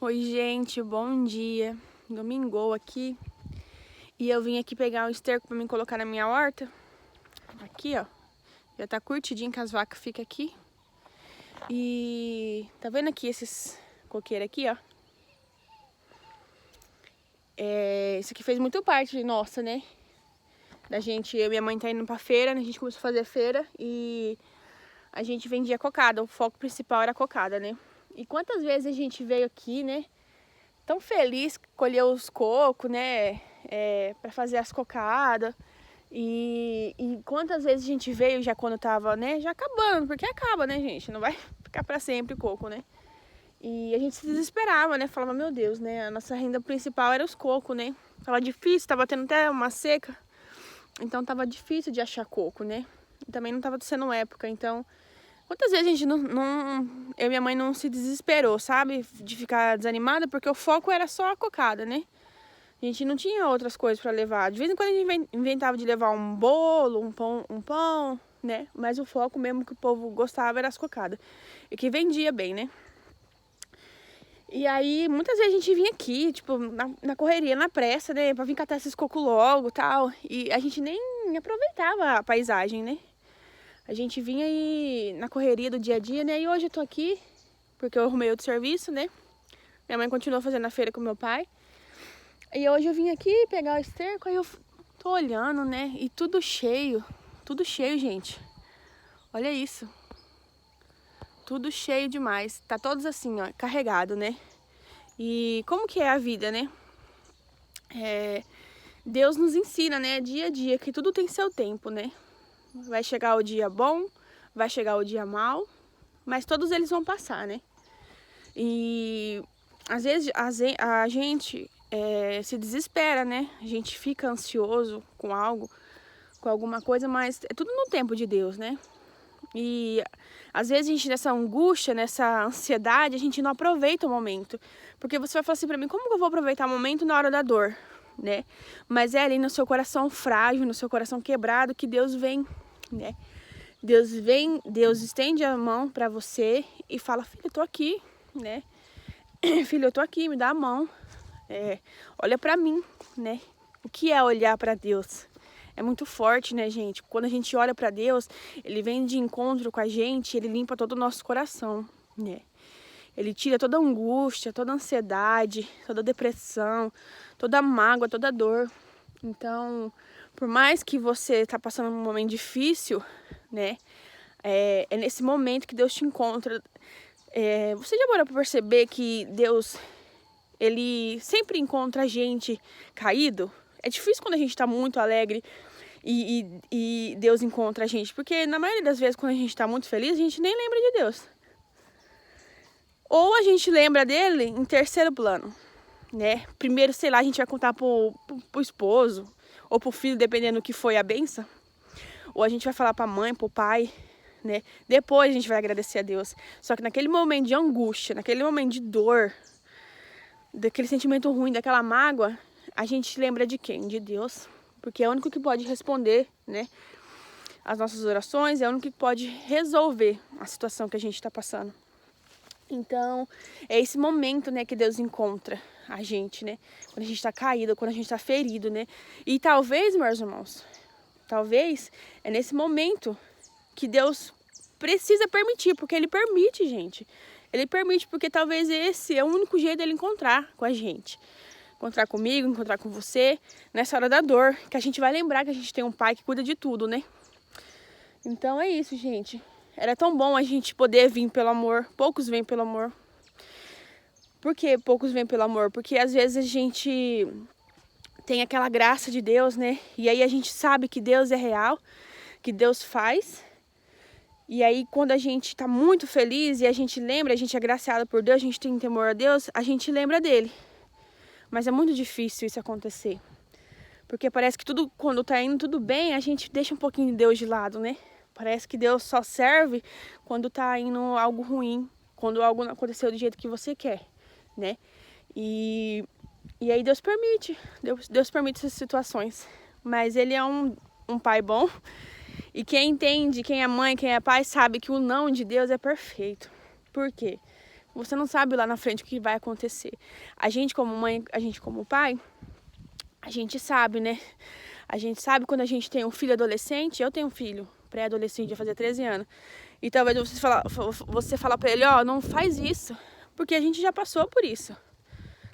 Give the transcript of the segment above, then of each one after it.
Oi, gente, bom dia. Domingou aqui. E eu vim aqui pegar um esterco pra me colocar na minha horta. Aqui, ó. Já tá curtidinho que as vacas ficam aqui. E tá vendo aqui esses coqueiros aqui, ó? Isso aqui fez muito parte nossa, né? Da gente, eu e minha mãe tá indo pra feira, né? A gente começou a fazer feira e a gente vendia cocada. O foco principal era a cocada, né? E quantas vezes a gente veio aqui, né? Tão feliz que colheu os cocos, né? Pra fazer as cocadas. E quantas vezes a gente veio já quando tava, né? Já acabando, porque acaba, né, gente? Não vai ficar pra sempre o coco, né? E a gente se desesperava, né? Falava, meu Deus, né? A nossa renda principal era os cocos, né? Tava difícil, tava tendo até uma seca. Então tava difícil de achar coco, né? E também não tava sendo época, então... Quantas vezes a gente eu e minha mãe não se desesperou, sabe? De ficar desanimada, porque o foco era só a cocada, né? A gente não tinha outras coisas para levar. De vez em quando a gente inventava de levar um bolo, um pão, né? Mas o foco mesmo que o povo gostava era as cocadas. E que vendia bem, né? E aí, muitas vezes a gente vinha aqui, tipo, na correria, na pressa, né? Pra vir catar esses cocos logo e tal. E a gente nem aproveitava a paisagem, né? A gente vinha aí na correria do dia a dia, né? E hoje eu tô aqui porque eu arrumei outro serviço, né? Minha mãe continuou fazendo a feira com meu pai. E hoje eu vim aqui pegar o esterco, aí eu tô olhando, né? E tudo cheio, gente. Olha isso. Tudo cheio demais. Tá todos assim, ó, carregado, né? E como que é a vida, né? Deus nos ensina, né? Dia a dia, que tudo tem seu tempo, né? Vai chegar o dia bom, vai chegar o dia mal, mas todos eles vão passar, né? E às vezes a gente se desespera, né? A gente fica ansioso com algo, com alguma coisa, mas é tudo no tempo de Deus, né? E às vezes a gente, nessa angústia, nessa ansiedade, a gente não aproveita o momento. Porque você vai falar assim pra mim, como que eu vou aproveitar o momento na hora da dor, né? Mas é ali no seu coração frágil, no seu coração quebrado, que Deus vem, né? Deus vem, Deus estende a mão pra você e fala, filho, eu tô aqui, né? Filho, eu tô aqui, me dá a mão. Olha pra mim, né? O que é olhar pra Deus? É muito forte, né, gente? Quando a gente olha pra Deus, Ele vem de encontro com a gente, Ele limpa todo o nosso coração, né? Ele tira toda a angústia, toda a ansiedade, toda a depressão, toda a mágoa, toda a dor. Então, por mais que você tá passando um momento difícil, né? É nesse momento que Deus te encontra. Você já parou pra perceber que Deus, Ele sempre encontra a gente caído? É difícil quando a gente tá muito alegre e Deus encontra a gente. Porque na maioria das vezes, quando a gente tá muito feliz, a gente nem lembra de Deus. Ou a gente lembra dele em terceiro plano, né? Primeiro, sei lá, a gente vai contar pro esposo ou pro filho, dependendo do que foi a benção. Ou a gente vai falar pra mãe, pro pai, né? Depois a gente vai agradecer a Deus. Só que naquele momento de angústia, naquele momento de dor, daquele sentimento ruim, daquela mágoa, a gente lembra de quem? De Deus. Porque é o único que pode responder, né? As nossas orações, é o único que pode resolver a situação que a gente está passando. Então, é esse momento, né, que Deus encontra a gente, né? Quando a gente está caído, quando a gente está ferido, né? E talvez, meus irmãos, talvez é nesse momento que Deus precisa permitir, porque Ele permite, gente. Ele permite, porque talvez esse é o único jeito dele encontrar com a gente. Encontrar comigo, encontrar com você, nessa hora da dor, que a gente vai lembrar que a gente tem um pai que cuida de tudo, né? Então é isso, gente. Era tão bom a gente poder vir pelo amor. Poucos vêm pelo amor. Por que poucos vêm pelo amor? Porque às vezes a gente tem aquela graça de Deus, né? E aí a gente sabe que Deus é real, que Deus faz. E aí quando a gente tá muito feliz e a gente lembra, a gente é agraciado por Deus, a gente tem temor a Deus, a gente lembra dele. Mas é muito difícil isso acontecer. Porque parece que tudo, quando tá indo tudo bem, a gente deixa um pouquinho de Deus de lado, né? Parece que Deus só serve quando tá indo algo ruim, quando algo não aconteceu do jeito que você quer, né? E aí Deus permite essas situações. Mas Ele é um pai bom. E quem entende, quem é mãe, quem é pai, sabe que o não de Deus é perfeito. Por quê? Você não sabe lá na frente o que vai acontecer. A gente como mãe, a gente como pai, a gente sabe, né? A gente sabe quando a gente tem um filho adolescente. Eu tenho um filho pré-adolescente, vai fazer 13 anos. E talvez você falar pra ele, ó, não faz isso. Porque a gente já passou por isso,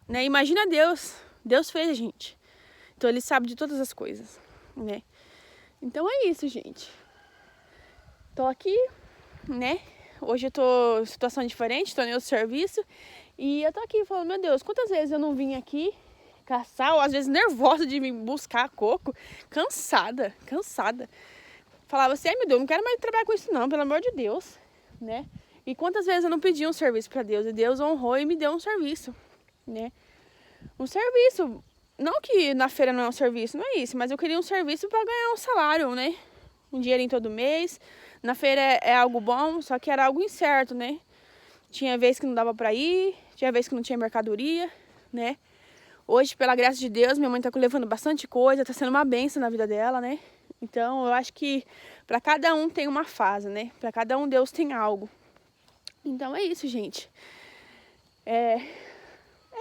né? Imagina Deus. Deus fez a gente. Então ele sabe de todas as coisas, né? Então é isso, gente. Tô aqui, né? Hoje eu tô em situação diferente, tô no outro serviço. E eu tô aqui falando, meu Deus, quantas vezes eu não vim aqui caçar, ou às vezes nervosa de vir buscar coco, cansada. Falava assim, ai meu Deus, não quero mais trabalhar com isso não, pelo amor de Deus, né? E quantas vezes eu não pedi um serviço pra Deus, e Deus honrou e me deu um serviço, né? Um serviço, não que na feira não é um serviço, não é isso, mas eu queria um serviço pra ganhar um salário, né? Um dinheirinho todo mês. Na feira é algo bom, só que era algo incerto, né? Tinha vez que não dava pra ir, tinha vez que não tinha mercadoria, né? Hoje, pela graça de Deus, minha mãe tá levando bastante coisa, tá sendo uma bênção na vida dela, né? Então, eu acho que pra cada um tem uma fase, né? Pra cada um Deus tem algo. Então, é isso, gente. É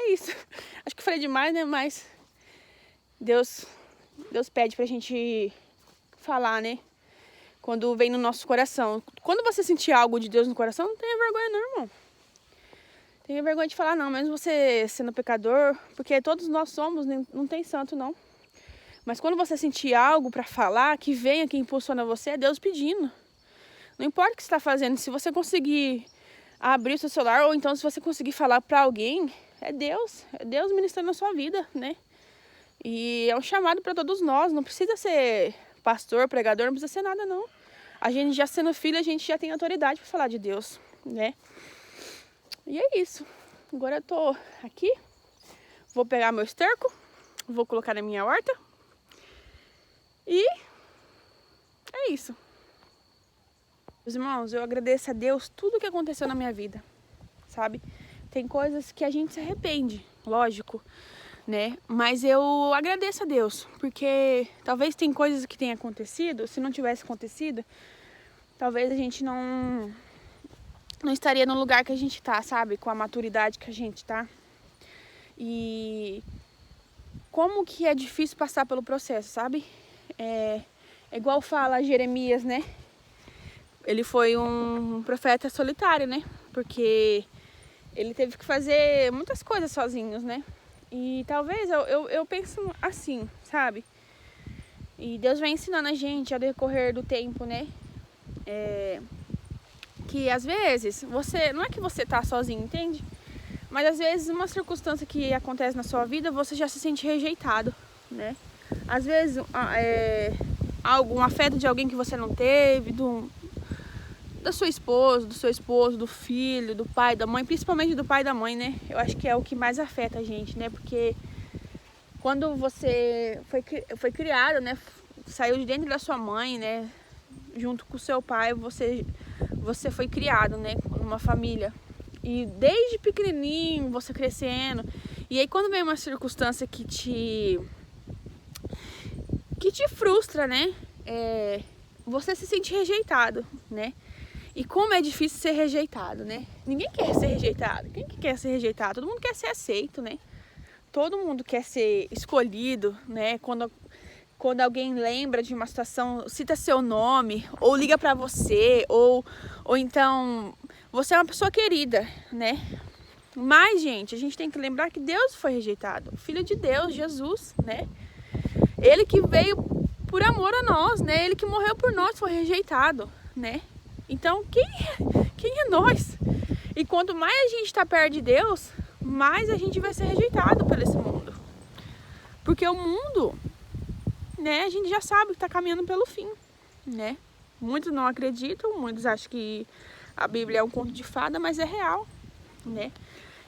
isso. Acho que falei demais, né? Mas Deus pede pra gente falar, né? Quando vem no nosso coração. Quando você sentir algo de Deus no coração, não tenha vergonha não, irmão. Tenha vergonha de falar não, mesmo você sendo pecador, porque todos nós somos, não tem santo não. Mas quando você sentir algo para falar, que venha, que impulsiona você, é Deus pedindo. Não importa o que você está fazendo, se você conseguir abrir o seu celular, ou então se você conseguir falar para alguém, é Deus ministrando na sua vida, né? E é um chamado para todos nós, não precisa ser pastor, pregador, não precisa ser nada não. A gente já sendo filho, a gente já tem autoridade para falar de Deus, né? E é isso. Agora eu tô aqui, vou pegar meu esterco, vou colocar na minha horta. E é isso. Meus irmãos, eu agradeço a Deus tudo que aconteceu na minha vida, sabe? Tem coisas que a gente se arrepende, lógico, né? Mas eu agradeço a Deus, porque talvez tem coisas que tenham acontecido, se não tivesse acontecido, talvez a gente não estaria no lugar que a gente tá, sabe? Com a maturidade que a gente tá. E como que é difícil passar pelo processo, sabe? É igual fala Jeremias, né? Ele foi um profeta solitário, né? Porque ele teve que fazer muitas coisas sozinhos, né? E talvez eu penso assim, sabe? E Deus vai ensinando a gente ao decorrer do tempo, né? Que às vezes, não é que você tá sozinho, entende? Mas às vezes uma circunstância que acontece na sua vida, você já se sente rejeitado, né? Às vezes algum afeto de alguém que você não teve, da sua esposa, do seu esposo, do filho, do pai, da mãe, principalmente do pai e da mãe, né? Eu acho que é o que mais afeta a gente, né? Porque quando você foi criado, né? Saiu de dentro da sua mãe, né? Junto com o seu pai, você foi criado, né? Numa família. E desde pequenininho, você crescendo. E aí quando vem uma circunstância que te frustra, né? Você se sente rejeitado, né? E como é difícil ser rejeitado, né? Ninguém quer ser rejeitado. Quem que quer ser rejeitado? Todo mundo quer ser aceito, né? Todo mundo quer ser escolhido, né? Quando alguém lembra de uma situação, cita seu nome, ou liga pra você, ou então você é uma pessoa querida, né? Mas, gente, a gente tem que lembrar que Deus foi rejeitado. O Filho de Deus, Jesus, né? Ele que veio por amor a nós, né? Ele que morreu por nós foi rejeitado, né? Então, quem é nós? E quanto mais a gente está perto de Deus, mais a gente vai ser rejeitado por esse mundo. Porque o mundo, né, a gente já sabe que está caminhando pelo fim, né? Muitos não acreditam, muitos acham que a Bíblia é um conto de fada, mas é real, né?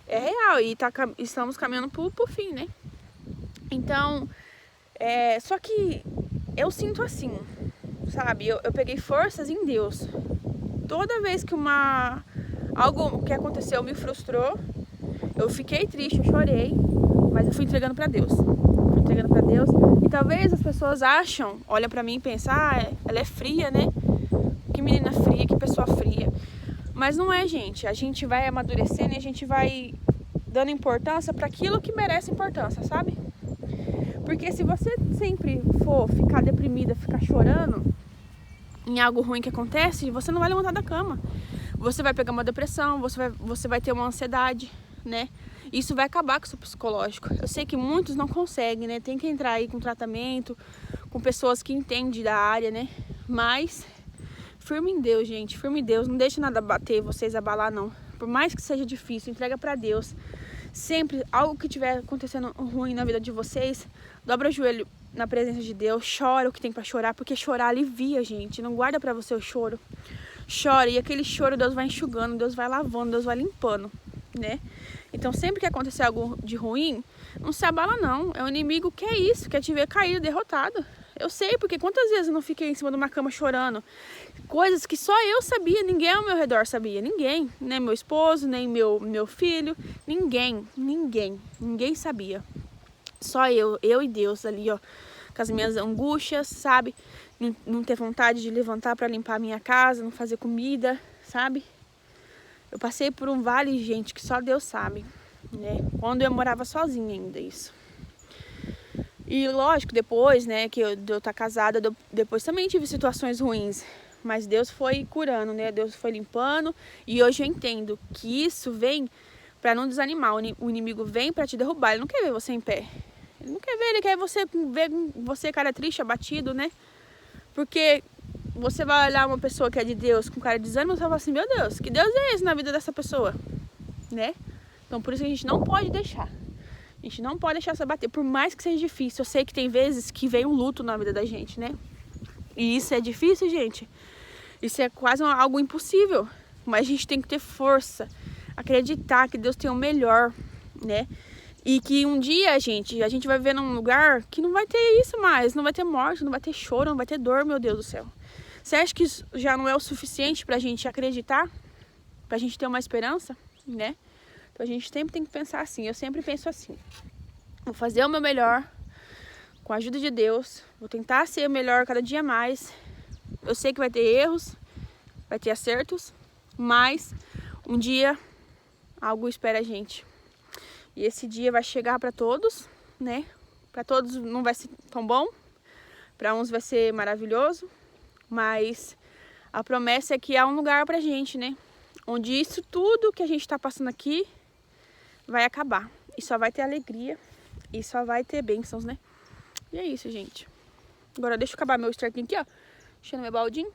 É real e estamos caminhando pro fim, né? Então, só que eu sinto assim, sabe? Eu peguei forças em Deus. Toda vez que algo que aconteceu me frustrou, eu fiquei triste, eu chorei, mas eu fui entregando pra Deus. E talvez as pessoas olham pra mim e pensam, ela é fria, né? Que menina fria, que pessoa fria. Mas não é, gente. A gente vai amadurecendo e a gente vai dando importância para aquilo que merece importância, sabe? Porque se você sempre for ficar deprimida, ficar chorando em algo ruim que acontece, você não vai levantar da cama. Você vai pegar uma depressão, você vai ter uma ansiedade, né? Isso vai acabar com o seu psicológico. Eu sei que muitos não conseguem, né? Tem que entrar aí com tratamento, com pessoas que entendem da área, né? Mas firme em Deus, gente. Firme em Deus. Não deixe nada bater vocês, abalar, não. Por mais que seja difícil, entrega pra Deus. Sempre, algo que estiver acontecendo ruim na vida de vocês, dobra o joelho na presença de Deus, chora o que tem pra chorar, porque chorar alivia, gente. Não guarda pra você o choro. Chora, e aquele choro Deus vai enxugando, Deus vai lavando, Deus vai limpando, né? Então sempre que acontecer algo de ruim, não se abala não. É o inimigo que é isso, quer te ver caído, derrotado. Eu sei, porque quantas vezes eu não fiquei em cima de uma cama chorando. Coisas que só eu sabia, ninguém ao meu redor sabia. Ninguém, nem meu esposo, nem meu filho. Ninguém sabia. Só eu e Deus ali, ó, com as minhas angústias, sabe? Não ter vontade de levantar para limpar a minha casa, não fazer comida, sabe? Eu passei por um vale, gente, que só Deus sabe, né? Quando eu morava sozinha ainda, isso. E lógico, depois, né, que eu estar casada, depois também tive situações ruins. Mas Deus foi curando, né? Deus foi limpando. E hoje eu entendo que isso vem para não desanimar. O inimigo vem para te derrubar. Ele não quer ver você em pé. Ele não quer ver, ele quer ver você cara triste, abatido, né? Porque você vai olhar uma pessoa que é de Deus com cara de desânimo e você vai falar assim, meu Deus, que Deus é esse na vida dessa pessoa? Né? Então por isso que a gente não pode deixar. A gente não pode deixar se abater, por mais que seja difícil. Eu sei que tem vezes que vem um luto na vida da gente, né? E isso é difícil, gente. Isso é quase algo impossível. Mas a gente tem que ter força, acreditar que Deus tem o melhor, né? E que um dia, a gente vai viver num lugar que não vai ter isso mais. Não vai ter morte, não vai ter choro, não vai ter dor, meu Deus do céu. Você acha que isso já não é o suficiente pra gente acreditar? Pra gente ter uma esperança, né? Então a gente sempre tem que pensar assim. Eu sempre penso assim. Vou fazer o meu melhor com a ajuda de Deus. Vou tentar ser o melhor cada dia mais. Eu sei que vai ter erros, vai ter acertos, mas um dia algo espera a gente. E esse dia vai chegar para todos, né? Para todos não vai ser tão bom, para uns vai ser maravilhoso, mas a promessa é que há um lugar pra gente, né? Onde isso tudo que a gente tá passando aqui vai acabar. E só vai ter alegria e só vai ter bênçãos, né? E é isso, gente. Agora deixa eu acabar meu esterquinho aqui, ó. Enchendo meu baldinho.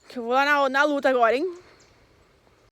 Que eu vou lá na luta agora, hein?